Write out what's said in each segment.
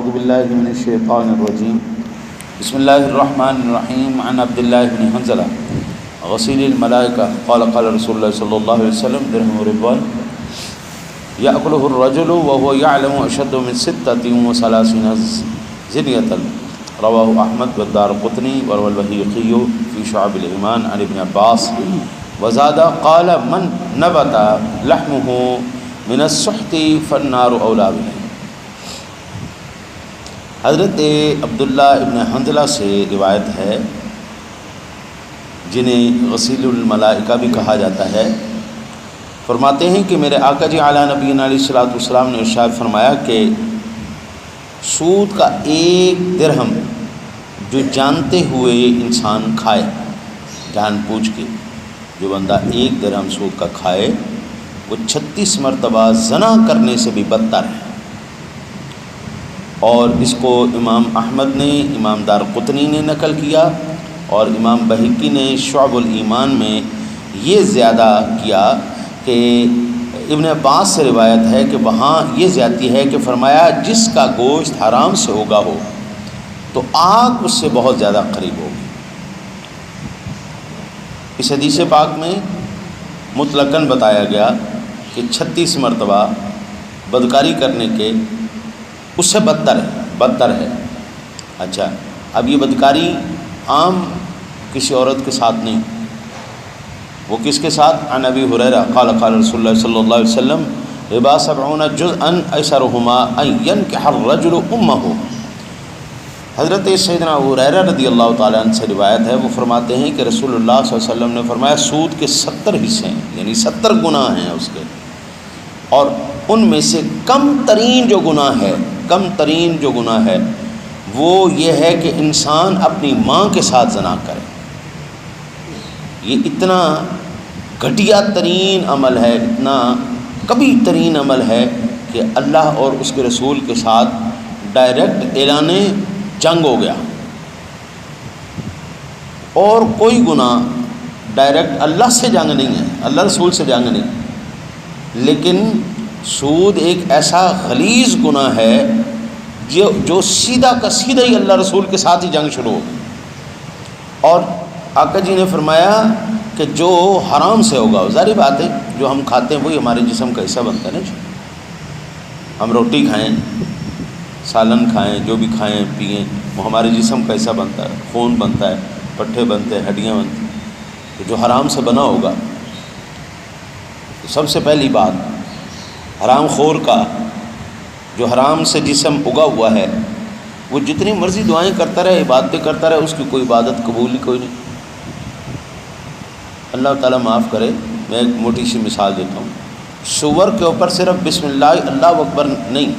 اعوذ باللہ من الشیطان الرجیم بسم اللہ الرحمن الرحیم عن عبد اللہ بن حنظلہ غسیل الملائکہ قال قال رسول اللہ صلی اللہ علیہ وسلم درہم رضوان یأکلہ الرجل وهو يعلم اشد من 36 زنیۃ رواہ احمد والدارقطنی وروى البیہقی فی شعب الایمان عن ابن عباس وزاد قال من نبت لحمہ من السحت فالنار اولی بہ۔ حضرت عبداللہ ابن حنظلہ سے روایت ہے، جنہیں غسیل الملائکہ بھی کہا جاتا ہے، فرماتے ہیں کہ میرے آقا جی اعلیٰ نبی علیہ الصلوۃ والسلام نے ارشاد فرمایا کہ سود کا 1 درہم جو جانتے ہوئے انسان کھائے، جان بوجھ کے جو بندہ 1 درہم سود کا کھائے، وہ 36 مرتبہ زنا کرنے سے بھی بدتر ہے۔ اور اس کو امام احمد نے، امام دارقطنی نے نقل کیا، اور امام بہقی نے شعب الایمان میں یہ زیادہ کیا کہ ابن عباس سے روایت ہے کہ وہاں یہ زیادتی ہے کہ فرمایا جس کا گوشت حرام سے ہوگا ہو تو آگ اس سے بہت زیادہ قریب ہوگی۔ اس حدیث پاک میں مطلقاً بتایا گیا کہ 36 مرتبہ بدکاری کرنے کے اس سے بدتر ہے۔ اچھا، اب یہ بدکاری عام کسی عورت کے ساتھ نہیں، وہ کس کے ساتھ؟ عن ابی ہریرہ قال قال رسول اللہ صلی اللہ علیہ وسلم ربا 70 جزءا ایسرهما ان ينكح الرجل امه۔ حضرت سیدنا ابو ہریرہ رضی اللہ تعالیٰ عنہ سے روایت ہے، وہ فرماتے ہیں کہ رسول اللہ صلی اللہ علیہ وسلم نے فرمایا سود کے 70 حصے ہیں، یعنی 70 گناہ ہیں اس کے، اور ان میں سے کم ترین جو گناہ ہے وہ یہ ہے کہ انسان اپنی ماں کے ساتھ زنا کرے۔ یہ اتنا گھٹیا ترین عمل ہے، اتنا کبھی ترین عمل ہے کہ اللہ اور اس کے رسول کے ساتھ ڈائریکٹ اعلان جنگ ہو گیا۔ اور کوئی گناہ ڈائریکٹ اللہ سے جنگ نہیں ہے، اللہ رسول سے جنگ نہیں، لیکن سود ایک ایسا غلیظ گناہ ہے جو سیدھا کا سیدھا ہی اللہ رسول کے ساتھ ہی جنگ شروع ہو گئی۔ اور آقا جی نے فرمایا کہ جو حرام سے ہوگا، ظاہر بات ہے جو ہم کھاتے ہیں وہی ہمارے جسم کا حصہ بنتا ہے نا جی۔ ہم روٹی کھائیں، سالن کھائیں، جو بھی کھائیں پئیں، وہ ہمارے جسم کا حصہ بنتا ہے، خون بنتا ہے، پٹھے بنتے ہیں، ہڈیاں بنتی ہیں۔ تو جو حرام سے بنا ہوگا، تو سب سے پہلی بات حرام خور کا، جو حرام سے جسم اگا ہوا ہے، وہ جتنی مرضی دعائیں کرتا رہے، عبادتیں کرتا رہے، اس کی کوئی عبادت قبول ہی کوئی نہیں۔ اللہ تعالیٰ معاف کرے، میں ایک موٹی سی مثال دیتا ہوں۔ سور کے اوپر صرف بسم اللہ اللہ اکبر نہیں،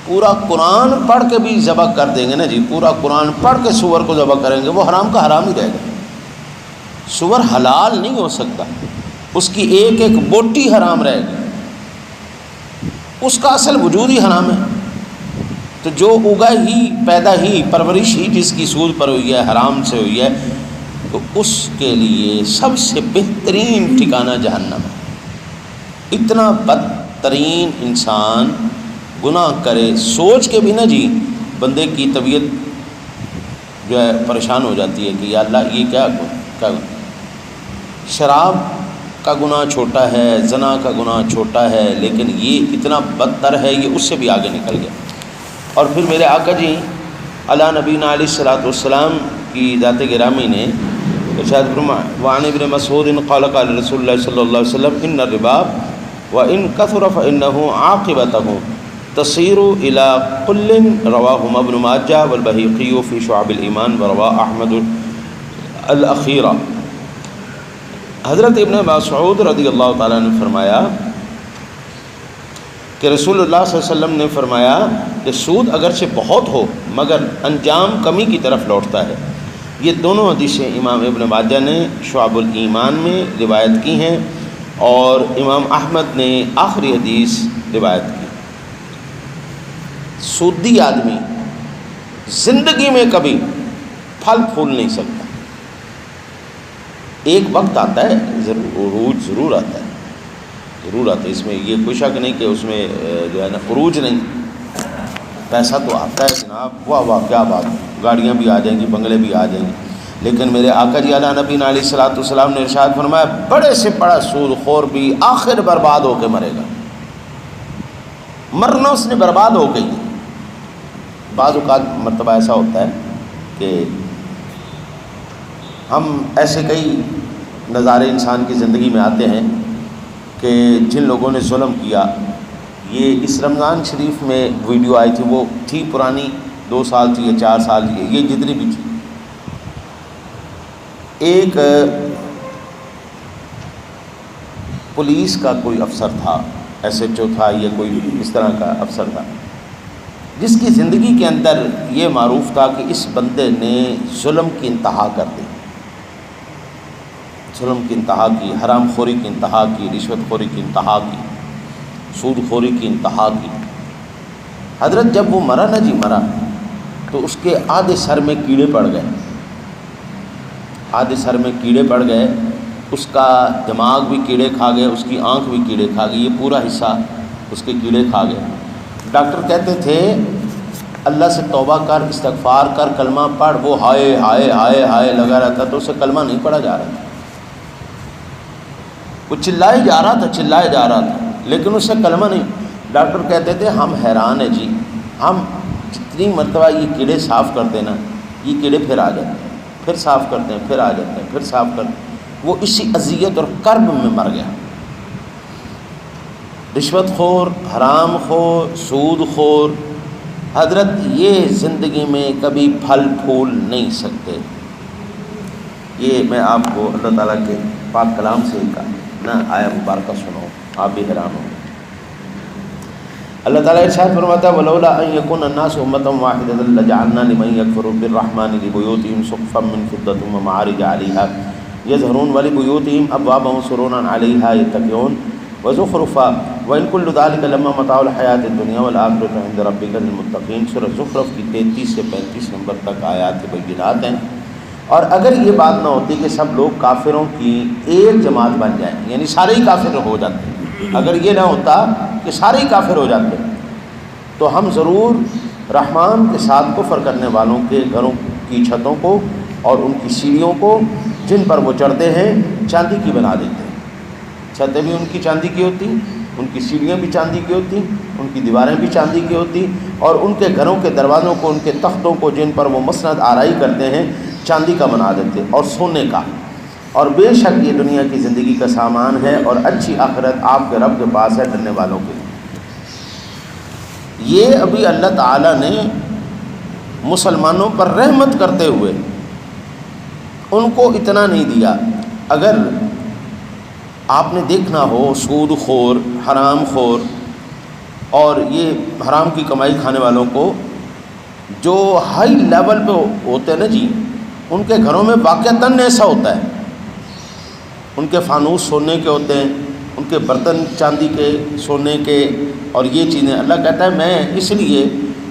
پورا قرآن پڑھ کے بھی ذبح کر دیں گے نا جی، پورا قرآن پڑھ کے سور کو ذبح کریں گے، وہ حرام کا حرام ہی رہے گا۔ سور حلال نہیں ہو سکتا، اس کی ایک ایک بوٹی حرام رہے گی، اس کا اصل وجود ہی حرام ہے۔ تو جو اگا ہی، پیدا ہی، پرورش ہی جس کی سود پر ہوئی ہے، حرام سے ہوئی ہے، تو اس کے لیے سب سے بہترین ٹھکانہ جہنم ہے۔ اتنا بدترین انسان گناہ کرے، سوچ کے بھی نا جی بندے کی طبیعت جو ہے پریشان ہو جاتی ہے کہ یا اللہ یہ کیا شراب کا گناہ چھوٹا ہے، زنا کا گناہ چھوٹا ہے، لیکن یہ اتنا بدتر ہے، یہ اس سے بھی آگے نکل گیا۔ اور پھر میرے آقا جی اعلیٰ نبی علیہ الصلوۃ والسلام کی ذات گرامی نے ارشاد فرمایا، وعن ابن مسعود قال قال رسول اللہ صلی اللہ علیہ وسلم ان الربا وان كثر فانه عاقبته تصير الى قل، رواہ ابن ماجہ والبیہقی فی شعب الایمان ورواه احمد الاخیرہ۔ حضرت ابن مسعود رضی اللہ تعالیٰ نے فرمایا کہ رسول اللہ صلی اللہ علیہ وسلم نے فرمایا کہ سود اگرچہ بہت ہو مگر انجام کمی کی طرف لوٹتا ہے۔ یہ دونوں حدیثیں امام ابن ماجہ نے شعب الایمان میں روایت کی ہیں، اور امام احمد نے آخری حدیث روایت کی۔ سودی آدمی زندگی میں کبھی پھل پھول نہیں سکتا۔ ایک وقت آتا ہے، عروج ضرور آتا ہے، اس میں یہ کوئی شک نہیں کہ اس میں جو ہے نا عروج نہیں، پیسہ تو آتا ہے جناب، واہ واہ کیا بات، گاڑیاں بھی آ جائیں گی، بنگلے بھی آ جائیں گے، لیکن میرے آقا جی علیہ نبی علیہ الصلوۃ والسلام نے ارشاد فرمایا بڑے سے بڑا سود خور بھی آخر برباد ہو کے مرے گا، مرنا اس نے برباد ہو گئی۔ بعض اوقات مرتبہ ایسا ہوتا ہے کہ ہم ایسے کئی نظارے انسان کی زندگی میں آتے ہیں کہ جن لوگوں نے ظلم کیا، یہ اس رمضان شریف میں ویڈیو آئی تھی، وہ تھی پرانی 2 سال تھی یا 4 سال تھی، یہ جتنی بھی تھی، ایک پولیس کا کوئی افسر تھا، ایس ایچ او تھا، یہ کوئی اس طرح کا افسر تھا، جس کی زندگی کے اندر یہ معروف تھا کہ اس بندے نے ظلم کی انتہا کر دی، ظلم کی انتہا کی، حرام خوری کی انتہا کی، رشوت خوری کی انتہا کی، سود خوری کی انتہا کی۔ حضرت جب وہ مرا نا جی، مرا تو اس کے آدھے سر میں کیڑے پڑ گئے، آدھے سر میں کیڑے پڑ گئے، اس کا دماغ بھی کیڑے کھا گئے، اس کی آنکھ بھی کیڑے کھا گئے، یہ پورا حصہ اس کے کیڑے کھا گئے۔ ڈاکٹر کہتے تھے اللہ سے توبہ کر، استغفار کر، کلمہ پڑھ، وہ ہائے ہائے ہائے ہائے لگا رہتا، تو اسے کلمہ نہیں پڑھا جا رہا تھا، وہ چلائے جا رہا تھا، چلائے جا رہا تھا، لیکن اسے کلمہ نہیں۔ ڈاکٹر کہتے تھے ہم حیران ہیں جی، ہم جتنی مرتبہ یہ کیڑے صاف کرتے ہیں نا، یہ کیڑے پھر آ جاتے ہیں، پھر صاف کرتے ہیں، پھر آ جاتے ہیں، پھر صاف کرتے ہیں۔ وہ اسی اذیت اور کرب میں مر گیا۔ رشوت خور، حرام خور، سود خور، حضرت یہ زندگی میں کبھی پھل پھول نہیں سکتے۔ یہ میں آپ کو اللہ تعالیٰ کے پاک کلام سے ہی کہا نا، آیا مبارکہ سنو، آپ بھی حیران ہو۔ اللہ تعالیٰ ارشاد فرماتا ہے وَلَوْلَا أَن يَكُونَ النَّاسُ أُمَّةً وَاحِدَةً لَجَعَلْنَا لِمَن يَكْفُرُ بِالرَّحْمَنِ لِبُيُوتِهِمْ سُقُفًا مِّن فِضَّةٍ وَمَعَارِجَ عَلَيْهَا يَظْهَرُونَ وَلِبُيُوتِهِمْ أَبْوَابًا وَسُرُرًا عَلَيْهَا يَتَّكِئُونَ وَزُخْرُفًا وَإِن كُلُّ ذَلِكَ لَمَّا مَتَاعُ الْحَيَاةِ الدُّنْيَا وَالْآخِرَةُ عِندَ رَبِّكَ لِلْمُتَّقِينَ۔ سورہ زخرف کی 33 سے 35 نمبر تک آیات بینات ہیں۔ اور اگر یہ بات نہ ہوتی کہ سب لوگ کافروں کی ایک جماعت بن جائیں، یعنی سارے ہی کافر ہو جاتے، اگر یہ نہ ہوتا کہ سارے ہی کافر ہو جاتے، تو ہم ضرور رحمان کے ساتھ کفر کرنے والوں کے گھروں کی چھتوں کو اور ان کی سیڑھیوں کو جن پر وہ چڑھتے ہیں چاندی کی بنا دیتے ہیں۔ چھتیں بھی ان کی چاندی کی ہوتی، ان کی سیڑھیاں بھی چاندی کی ہوتی، ان کی دیواریں بھی چاندی کی ہوتی، اور ان کے گھروں کے دروازوں کو، ان کے تختوں کو جن پر وہ مسند آرائی کرتے ہیں چاندی کا بنا دیتے اور سونے کا۔ اور بے شک یہ دنیا کی زندگی کا سامان ہے اور اچھی آخرت آپ کے رب کے پاس ہے ڈرنے والوں کے لیے۔ یہ ابھی اللہ تعالیٰ نے مسلمانوں پر رحمت کرتے ہوئے ان کو اتنا نہیں دیا۔ اگر آپ نے دیکھنا ہو سود خور، حرام خور اور یہ حرام کی کمائی کھانے والوں کو جو ہائی لیول پہ ہوتے ہیں نا جی، ان کے گھروں میں واقعتاً ایسا ہوتا ہے، ان کے فانوس سونے کے ہوتے ہیں، ان کے برتن چاندی کے، سونے کے، اور یہ چیزیں اللہ کہتا ہے میں اس لیے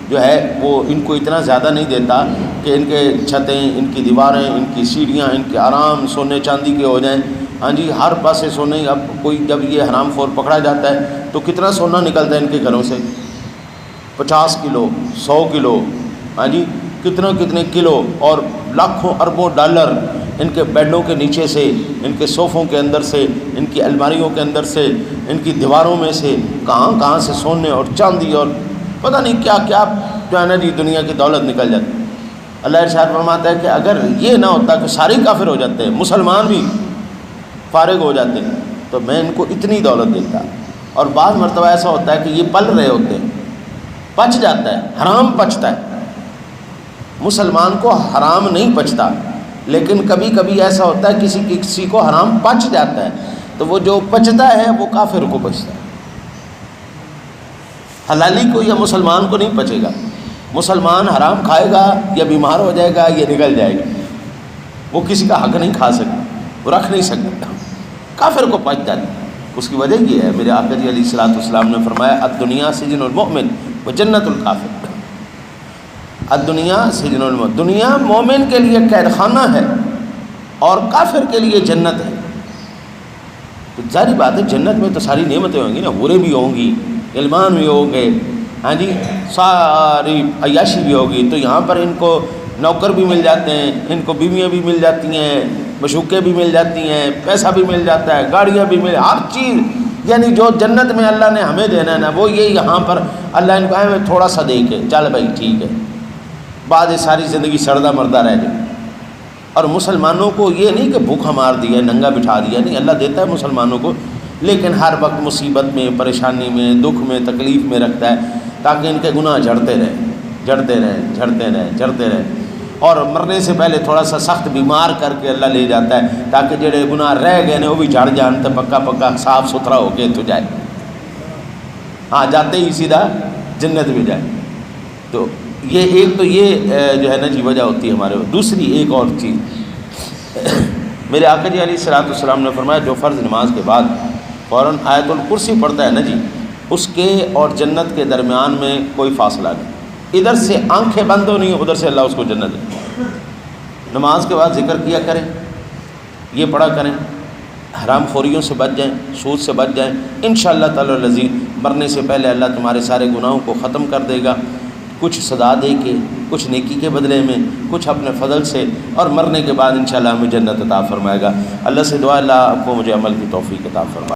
جو ہے وہ ان کو اتنا زیادہ نہیں دیتا کہ ان کے چھتیں، ان کی دیواریں، ان کی سیڑھیاں، ان کے آرام سونے چاندی کے ہو جائیں۔ ہاں جی، ہر پاسے سونے۔ اب کوئی جب یہ حرام خور پکڑا جاتا ہے تو کتنا سونا نکلتا ہے ان کے گھروں سے، 50 کلو، 100 کلو، ہاں جی، کتنے کلو، اور لاکھوں اربوں ڈالر ان کے بیڈوں کے نیچے سے، ان کے صوفوں کے اندر سے، ان کی الماریوں کے اندر سے، ان کی دیواروں میں سے کہاں سے سونے اور چاندی اور پتہ نہیں کیا کیا جو ہے نا جی دنیا کی دولت نکل جاتی۔ اللہ ارشاد فرماتا ہے کہ اگر یہ نہ ہوتا کہ سارے کافر ہو جاتے ہیں، مسلمان بھی فارغ ہو جاتے ہیں، تو میں ان کو اتنی دولت دیتا۔ اور بعض مرتبہ ایسا ہوتا ہے کہ یہ پل رہے ہوتے ہیں، پچ جاتا ہے، حرام پچتا ہے، مسلمان کو حرام نہیں پچتا، لیکن کبھی کبھی ایسا ہوتا ہے کسی کو حرام پچ جاتا ہے، تو وہ جو پچتا ہے وہ کافر کو پچتا ہے، حلالی کو یا مسلمان کو نہیں پچے گا۔ مسلمان حرام کھائے گا یا بیمار ہو جائے گا یا نکل جائے گا، وہ کسی کا حق نہیں کھا سکتا، وہ رکھ نہیں سکتا، کافر کو پچ جاتا ہے۔ اس کی وجہ یہ ہے، میرے آقا جی علیہ الصلوۃ والسلام نے فرمایا الدنیا سجن المؤمن و جنت الکافر۔ الدنیا سجن المؤمن، دنیا مومن کے لیے قید خانہ ہے اور کافر کے لیے جنت ہے۔ تو ظاہری بات ہے جنت میں تو ساری نعمتیں ہوں گی نا، حوریں بھی ہوں گی، غلمان بھی ہوں گے، ہاں جی ساری عیاشی بھی ہوگی، تو یہاں پر ان کو نوکر بھی مل جاتے ہیں، ان کو بیویاں بھی مل جاتی ہیں، مشوقیں بھی مل جاتی ہیں، پیسہ بھی مل جاتا ہے، گاڑیاں بھی مل، ہر چیز، یعنی جو جنت میں اللہ نے ہمیں دینا ہے نا وہ یہ یہاں پر اللہ ان کو ہمیں تھوڑا سا دے کے چل بھائی ٹھیک ہے، بعد ساری زندگی سردہ مردہ رہ جائے۔ اور مسلمانوں کو یہ نہیں کہ بھوکا مار دیا ننگا بٹھا دیا، نہیں، اللہ دیتا ہے مسلمانوں کو، لیکن ہر وقت مصیبت میں، پریشانی میں، دکھ میں، تکلیف میں رکھتا ہے تاکہ ان کے گناہ جھڑتے رہیں۔ اور مرنے سے پہلے تھوڑا سا سخت بیمار کر کے اللہ لے جاتا ہے تاکہ جڑے گناہ رہ گئے نے وہ بھی جھڑ جان تو پکا صاف ستھرا ہو کے تو جائے، ہاں جاتے ہی سیدھا جنت میں جائے۔ تو یہ ایک تو یہ جو ہے نا جی وجہ ہوتی ہے ہمارے۔ دوسری ایک اور چیز، میرے آقا جی علیہ الصلوۃ والسلام نے فرمایا جو فرض نماز کے بعد فوراً آیت الکرسی پڑھتا ہے نا جی، اس کے اور جنت کے درمیان میں کوئی فاصلہ نہیں، ادھر سے آنکھیں بند ہونی ادھر سے اللہ اس کو جنت دے۔ نماز کے بعد ذکر کیا کریں، یہ پڑھا کریں، حرام خوریوں سے بچ جائیں، سود سے بچ جائیں، انشاءاللہ تعالی العزیز مرنے سے پہلے اللہ تمہارے سارے گناہوں کو ختم کر دے گا، کچھ سزا دے کے، کچھ نیکی کے بدلے میں، کچھ اپنے فضل سے، اور مرنے کے بعد انشاءاللہ ہمیں جنت عطا فرمائے گا۔ اللہ سے دعا اللہ آپ کو مجھے عمل کی توفیق عطا فرمائے۔